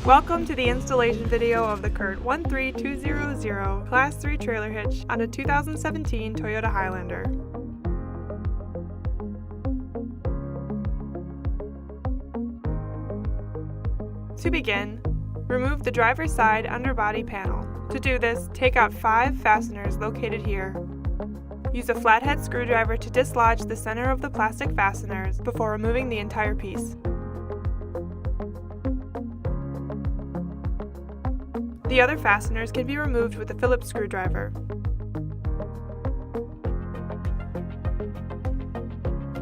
Welcome to the installation video of the CURT 13200 Class 3 trailer hitch on a 2017 Toyota Highlander. To begin, remove the driver's side underbody panel. To do this, take out 5 fasteners located here. Use a flathead screwdriver to dislodge the center of the plastic fasteners before removing the entire piece. The other fasteners can be removed with a Phillips screwdriver.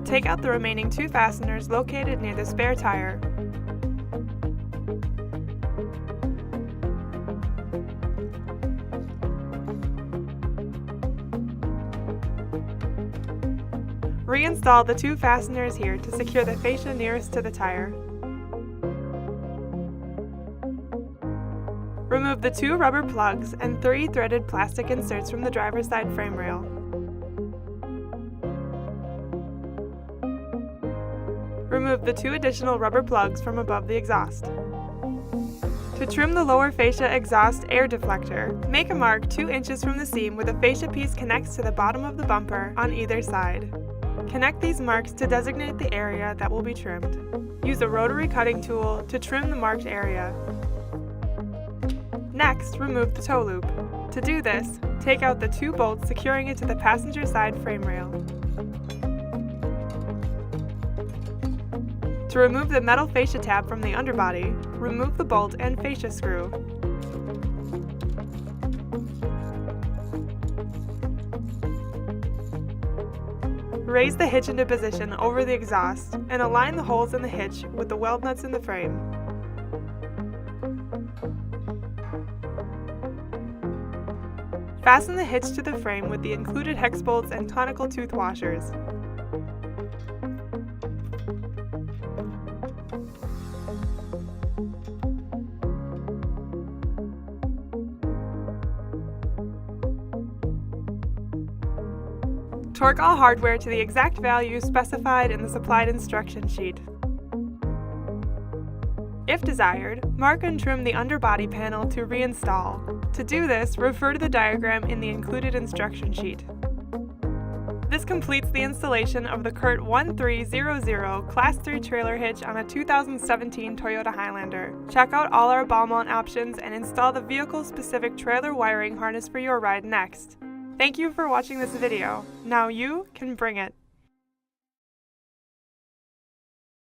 Take out the remaining 2 fasteners located near the spare tire. Reinstall the 2 fasteners here to secure the fascia nearest to the tire. Remove the 2 rubber plugs and 3 threaded plastic inserts from the driver's side frame rail. Remove the 2 additional rubber plugs from above the exhaust. To trim the lower fascia exhaust air deflector, make a mark 2 inches from the seam where the fascia piece connects to the bottom of the bumper on either side. Connect these marks to designate the area that will be trimmed. Use a rotary cutting tool to trim the marked area. Next, remove the tow loop. To do this, take out the 2 bolts securing it to the passenger side frame rail. To remove the metal fascia tab from the underbody, remove the bolt and fascia screw. Raise the hitch into position over the exhaust and align the holes in the hitch with the weld nuts in the frame. Fasten the hitch to the frame with the included hex bolts and conical tooth washers. Torque all hardware to the exact value specified in the supplied instruction sheet. If desired, mark and trim the underbody panel to reinstall. To do this, refer to the diagram in the included instruction sheet. This completes the installation of the CURT 13200 Class 3 trailer hitch on a 2017 Toyota Highlander. Check out all our ball mount options and install the vehicle-specific trailer wiring harness for your ride next. Thank you for watching this video. Now you can bring it.